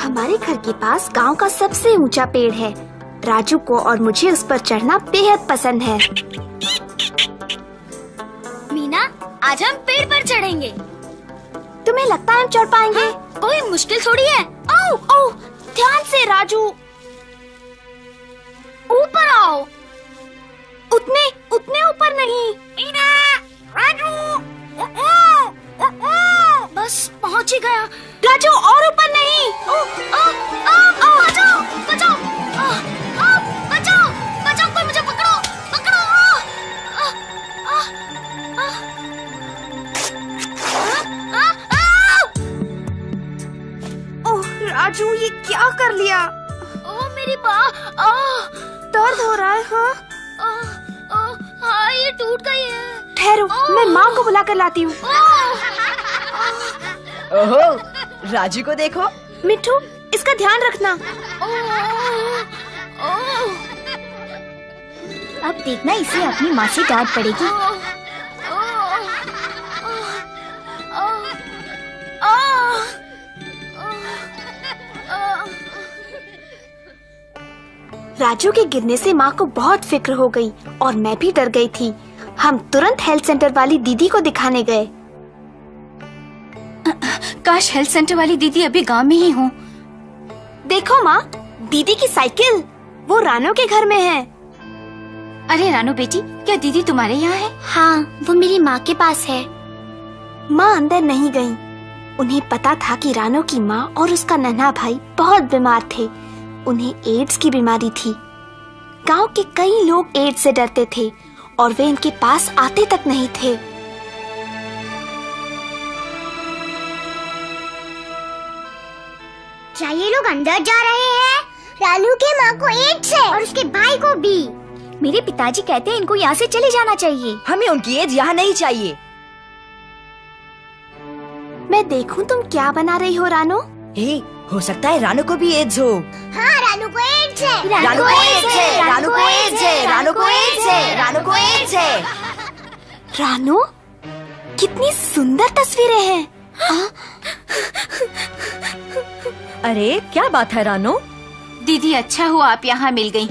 हमारे घर के पास गांव का सबसे ऊंचा पेड़ है। राजू को और मुझे उस पर चढ़ना बेहद पसंद है। मीना, आज हम पेड़ पर चढ़ेंगे। तुम्हें लगता है हम चढ़ पाएंगे? हाँ, कोई मुश्किल थोड़ी है। ओह ओह, ध्यान से राजू, ऊपर आओ। उतने ऊपर नहीं। मीना, राजू, बस पहुंच ही गया। राजू, और ऊपर नहीं। बचाओ, बचाओ, बचाओ, बचाओ, कोई मुझे पकड़ो, पकड़ो। ओह राजू, ये क्या कर लिया? ओह मेरी बाह, दर्द हो रहा है। हाँ हाँ, ये टूट गई है। ठहरो, मैं माँ को बुला कर लाती हूँ। ओहो, राजू को देखो। मिठू, इसका ध्यान रखना। अब देखना, इसे अपनी माँ से डांट पड़ेगी। राजू के गिरने से माँ को बहुत फिक्र हो गई और मैं भी डर गई थी। हम तुरंत हेल्थ सेंटर वाली दीदी को दिखाने गए। काश हेल्थ सेंटर वाली दीदी अभी गांव में ही हो। देखो माँ, दीदी की साइकिल, वो रानो के घर में है। अरे रानो बेटी, क्या दीदी तुम्हारे यहाँ है? हाँ, वो मेरी माँ के पास है। माँ अंदर नहीं गईं। उन्हें पता था कि रानो की माँ और उसका नन्हा भाई बहुत बीमार थे। उन्हें एड्स की बीमारी थी। गांव के कई लोग एड्स से डरते थे और वे इनके पास आते तक नहीं थे। क्या ये लोग अंदर जा रहे हैं? रानू के माँ को एड्स है और उसके भाई को भी। मेरे पिताजी कहते हैं इनको यहाँ से चले जाना चाहिए। हमें उनकी एज यहाँ नहीं चाहिए। मैं देखूं तुम क्या बना रही हो रानो? हो सकता है रानू को भी एड्स हो। हाँ, रानू को एड्स है। रानू को एड्स है, रानू को एड्स है, रानू को एड्स है, रानू को एड्स है। रानो, कितनी सुंदर तस्वीरें हैं। अरे क्या बात है रानो? दीदी, अच्छा हुआ आप यहाँ मिल गयी।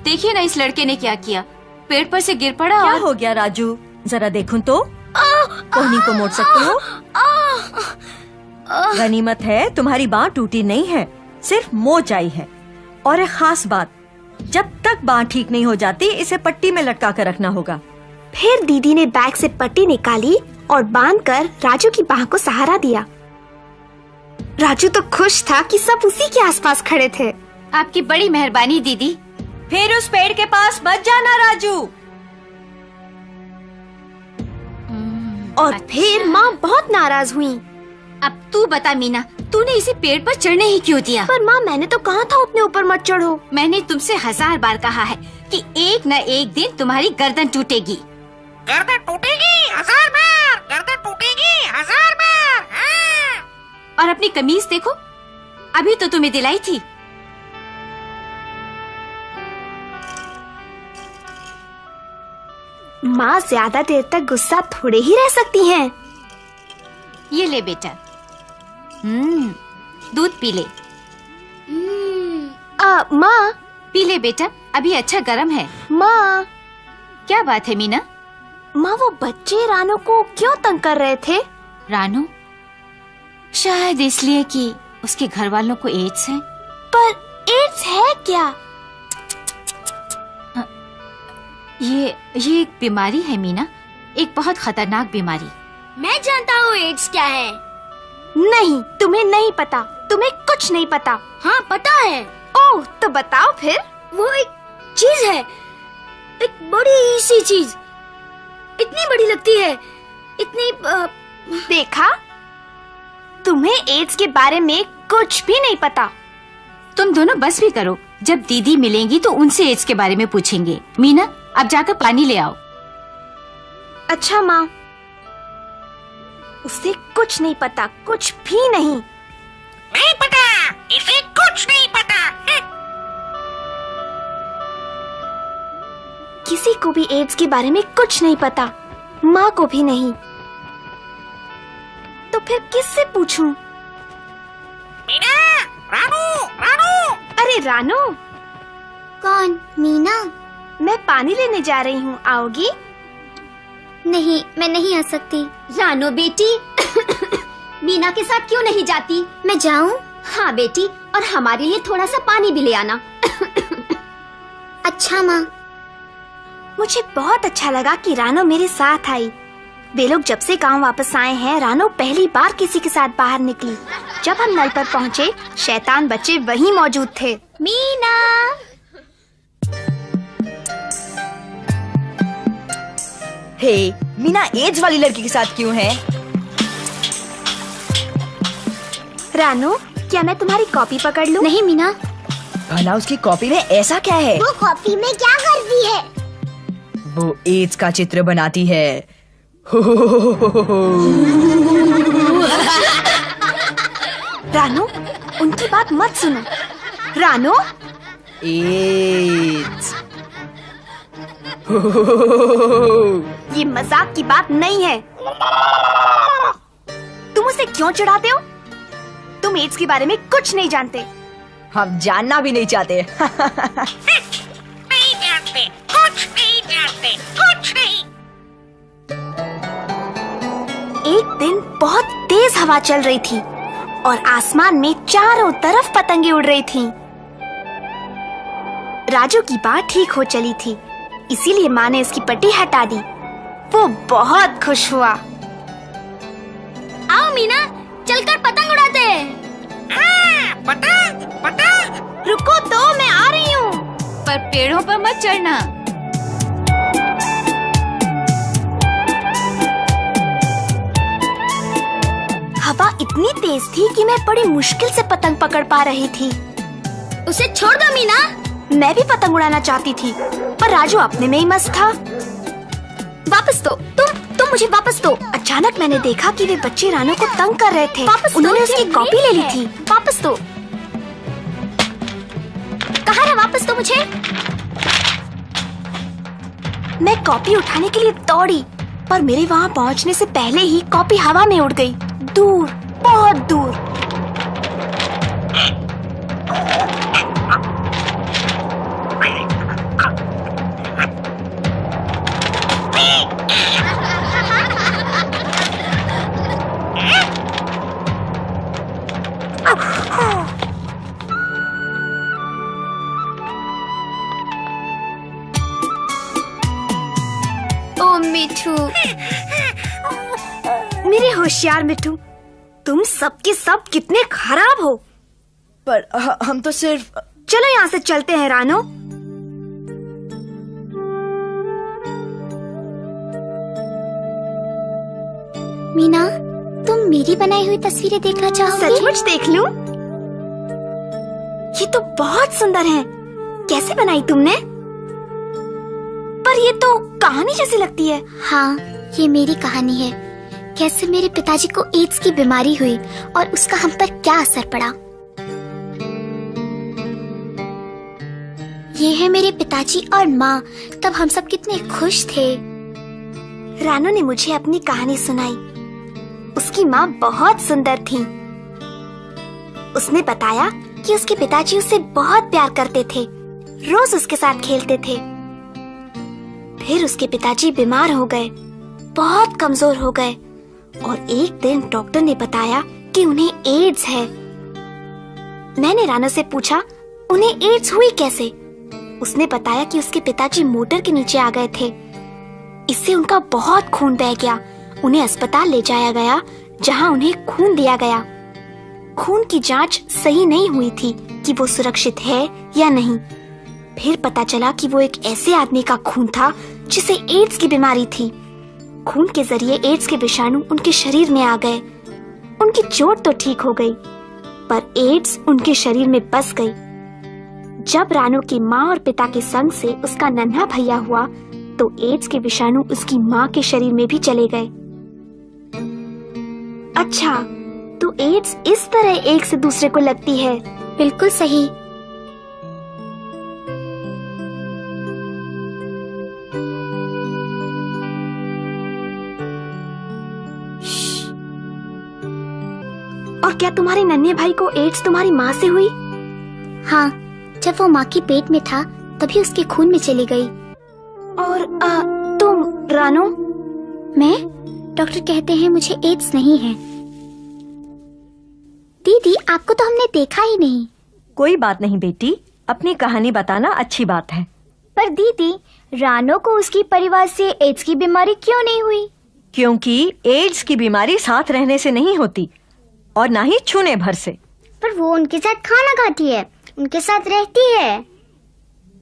देखिए ना इस लड़के ने क्या किया, पेड़ पर से गिर पड़ा। क्या हो गया राजू? जरा देखूं तो। कोहनी को मोड़ सकते हो? गनीमत है तुम्हारी बाँह टूटी नहीं है, सिर्फ मोच आई है। और एक खास बात, जब तक बाँह ठीक नहीं हो जाती इसे पट्टी में लटका कर रखना होगा। फिर दीदी ने बैग से पट्टी निकाली और बांधकर राजू की बाह को सहारा दिया। राजू तो खुश था कि सब उसी के आसपास खड़े थे। आपकी बड़ी मेहरबानी दीदी। फिर उस पेड़ के पास मत जाना राजू। और फिर माँ बहुत नाराज हुई। अब तू बता मीना, तूने इसे पेड़ पर चढ़ने ही क्यों दिया? पर माँ, मैंने तो कहा था उतने ऊपर मत चढ़ो। मैंने तुमसे 1000 बार कहा है कि एक न एक दिन तुम्हारी गर्दन टूटेगी। गर्दन टूटेगी 1000 बार, गर्दन टूटेगी 1000 बार। हाँ। और अपनी कमीज देखो, अभी तो तुम्हें दिलाई थी। माँ ज्यादा देर तक गुस्सा थोड़े ही रह सकती हैं। ये ले बेटा, दूध पी ले। माँ, पी ले बेटा, अभी अच्छा गर्म है। माँ, क्या बात है मीना? माँ, वो बच्चे रानो को क्यों तंग कर रहे थे? रानू, शायद इसलिए कि उसके घर वालों को एड्स है। पर एड्स है क्या? ये एक बीमारी है मीना, एक बहुत खतरनाक बीमारी। मैं जानता हूँ एड्स क्या है। नहीं, तुम्हें नहीं पता, तुम्हें कुछ नहीं पता। हाँ पता है। ओह, तो बताओ फिर। वो एक चीज है, एक बड़ी सी चीज, इतनी बड़ी लगती है, इतनी देखा, तुम्हें एड्स के बारे में कुछ भी नहीं पता। तुम दोनों बस भी करो, जब दीदी मिलेंगी तो उनसे एड्स के बारे में पूछेंगे। मीना, अब जाकर पानी ले आओ। अच्छा माँ, उसे कुछ नहीं पता, कुछ भी नहीं। नहीं पता, इसे कुछ नहीं पता। किसी को भी एड्स के बारे में कुछ नहीं पता, माँ को भी नहीं। तो फिर किससे पूछूं? मीना, रानू रानू। कौन? मीना? मैं पानी लेने जा रही हूँ, आओगी? नहीं, मैं नहीं आ सकती। रानो बेटी, मीना के साथ क्यों नहीं जाती? मैं जाऊँ? हाँ बेटी, और हमारे लिए थोड़ा सा पानी भी ले आना। अच्छा माँ। मुझे बहुत अच्छा लगा कि रानो मेरे साथ आई। वे लोग जब से गांव वापस आए हैं, रानो पहली बार किसी के साथ बाहर निकली। जब हम नल पर पहुँचे, शैतान बच्चे वहीं मौजूद थे। मीना! हे, मीना एड्स वाली लड़की के साथ क्यों है? रानो, क्या मैं तुम्हारी कॉपी पकड़ लूं? नहीं मीना। भला उसकी कॉपी में ऐसा क्या है? वो कॉपी में क्या करती है? वो एड्स का चित्र बनाती है। रानो, उनकी बात मत सुनो। रानो, एड्स। ये मजाक की बात नहीं है। तुम उसे क्यों चिढ़ाते हो? तुम एड्स के बारे में कुछ नहीं जानते। हम जानना भी नहीं चाहते। नहीं जानते, कुछ नहीं जानते, कुछ नहीं। एक दिन बहुत तेज हवा चल रही थी और आसमान में चारों तरफ पतंगे उड़ रही थीं। राजू की बात ठीक हो चली थी, इसीलिए माँ ने इसकी पट्टी हटा दी। वो बहुत खुश हुआ। आओ मीना, चलकर पतंग उड़ाते हैं। पतंग, पतंग। रुको तो, मैं आ रही हूँ। पर पेड़ों पर मत चढ़ना। हवा इतनी तेज थी कि मैं बड़ी मुश्किल से पतंग पकड़ पा रही थी। उसे छोड़ दो मीना। मैं भी पतंग उड़ाना चाहती थी, पर राजू अपने में ही मस्त था। वापस दो, तुम मुझे वापस दो। अचानक मैंने देखा कि वे बच्चे रानू को तंग कर रहे थे। उन्होंने उसकी कॉपी ले ली थी। वापस दो। कहाँ है? वापस दो मुझे। मैं कॉपी उठाने के लिए दौड़ी, पर मेरे वहाँ पहुँचने से पहले ही कॉपी हवा में उड़ गई, दूर, बहुत दूर। ओ मिठू, मेरे होशियार मिठू, तुम सबके सब कितने खराब हो। पर हम तो सिर्फ। चलो यहाँ से चलते हैं रानो। मीना, तुम मेरी बनाई हुई तस्वीरें देखना चाहोगे? सचमुच देख लूं? ये तो बहुत सुंदर है। कैसे बनाई तुमने? पर ये तो कहानी जैसी लगती है। हाँ, ये मेरी कहानी है। कैसे मेरे पिताजी को एड्स की बीमारी हुई और उसका हम पर क्या असर पड़ा। ये है मेरे पिताजी और माँ। तब हम सब कितने खुश थे। रानो ने मुझे अपनी कहानी सुनाई। उसकी माँ बहुत सुंदर थी। उसने बताया कि उसके पिताजी उसे बहुत प्यार करते थे, रोज उसके साथ खेलते थे। फिर उसके पिताजी बीमार हो गए, बहुत कमजोर हो गए और एक दिन डॉक्टर ने बताया कि उन्हें एड्स है। मैंने रानो से पूछा, उन्हें एड्स हुई कैसे? उसने बताया कि उसके पिताजी मोटर के नीचे आ गए थे। इससे उनका बहुत खून बह गया। उन्हें अस्पताल ले जाया गया, जहां उन्हें खून दिया गया। खून की जांच सही नहीं हुई थी कि वो सुरक्षित है या नहीं। फिर पता चला कि वो एक ऐसे आदमी का खून था जिसे एड्स की बीमारी थी। खून के जरिए एड्स के विषाणु उनके शरीर में आ गए। उनकी चोट तो ठीक हो गई, पर एड्स उनके शरीर में बस गई। जब रानो की माँ और पिता के संग से उसका नन्हा भैया हुआ, तो एड्स के विषाणु उसकी माँ के शरीर में भी चले गए। अच्छा, तो एड्स इस तरह एक से दूसरे को लगती है। बिल्कुल सही। और क्या तुम्हारे नन्हे भाई को एड्स तुम्हारी माँ से हुई? हाँ, जब वो माँ के पेट में था तभी उसके खून में चली गई। और तुम रानो? मैं? डॉक्टर कहते हैं मुझे एड्स नहीं है। दीदी, आपको तो हमने देखा ही नहीं। कोई बात नहीं बेटी, अपनी कहानी बताना अच्छी बात है। पर दीदी, रानो को उसकी परिवार से एड्स की बीमारी क्यों नहीं हुई? क्योंकि एड्स की बीमारी साथ रहने से नहीं होती और ना ही छूने भर से। पर वो उनके साथ खाना खाती है, उनके साथ रहती है।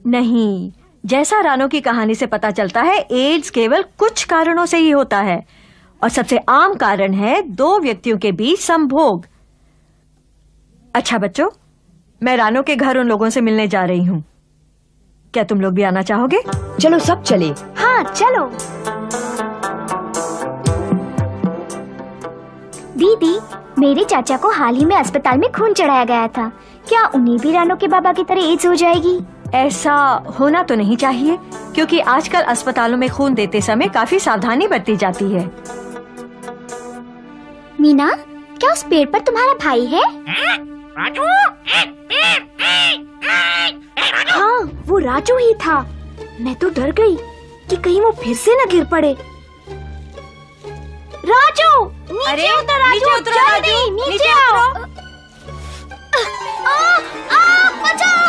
नहीं, जैसा रानो की कहानी से पता चलता है, एड्स केवल कुछ कारणों से ही होता है और सबसे आम कारण है 2 व्यक्तियों के बीच संभोग। अच्छा बच्चों, मैं रानो के घर उन लोगों से मिलने जा रही हूँ। क्या तुम लोग भी आना चाहोगे? चलो सब चले। हाँ चलो। दीदी, मेरे चाचा को हाल ही में अस्पताल में खून चढ़ाया गया था। क्या उन्हें भी रानो के बाबा की तरह एड्स हो जाएगी? ऐसा होना तो नहीं चाहिए, क्योंकि आजकल अस्पतालों में खून देते समय काफी सावधानी बरती जाती है। मीना, क्या उस पेड़ पर तुम्हारा भाई है? राजू, हाँ, वो राजू ही था। मैं तो डर गई कि कहीं वो फिर से न गिर पड़े। राजू, नीचे उतर राजू, जल्दी नीचे आओ। बचाओ!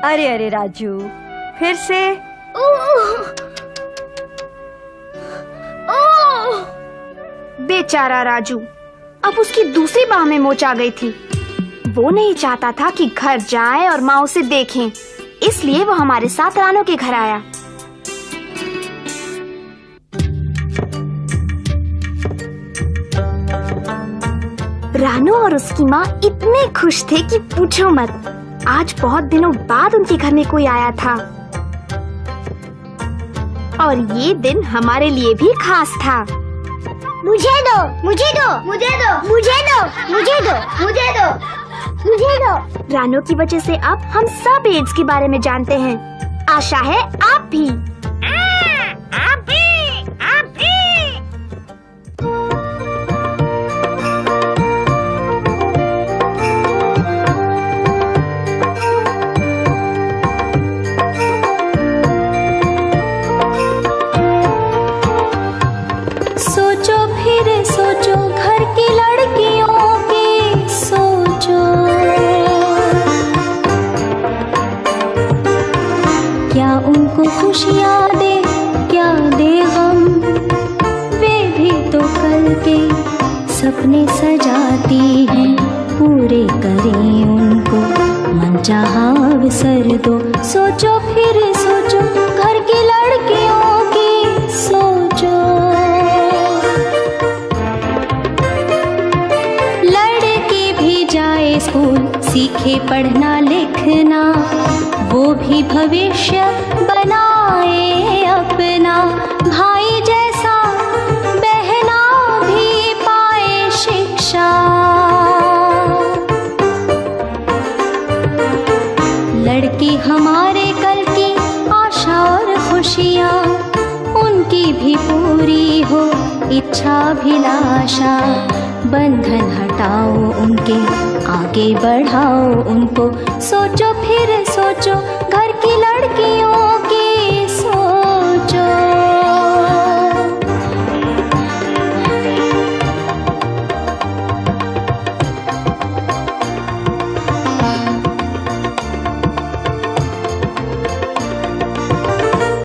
अरे अरे राजू, फिर से? बेचारा राजू, अब उसकी दूसरी बाह में मोच आ गई थी। वो नहीं चाहता था कि घर जाए और माँ उसे देखें, इसलिए वो हमारे साथ रानो के घर आया। रानो और उसकी माँ इतने खुश थे कि पूछो मत। आज बहुत दिनों बाद उनके घर में कोई आया था और ये दिन हमारे लिए भी खास था। मुझे दो, मुझे दो, मुझे दो, मुझे दो, मुझे दो, मुझे दो, मुझे दो। रानो की वजह से अब हम सब एड्स के बारे में जानते हैं। आशा है आप भी। आप भी, आप भी। सोचो फिर सोचो, घर की लड़कियों की सोचो। क्या उनको खुशियाँ दे, क्या दे गम? वे भी तो कल के सपने सजाती हैं, पूरे करें उनको मनचाहा अवसर दो। सोचो फिर सोचो, घर की लड़कियों की सोचो। लड़की भी जाए स्कूल, सीखे पढ़ना लिखना, वो भी भविष्य बनाए अपना। भाई जैसा बहना भी पाए शिक्षा। लड़की हमारे कल की आशा और खुशियाँ, उनकी भी पूरी हो इच्छाभिलाषा। बंधन हटाओ उनके, आगे बढ़ाओ उनको। सोचो फिर सोचो, घर की लड़कियों की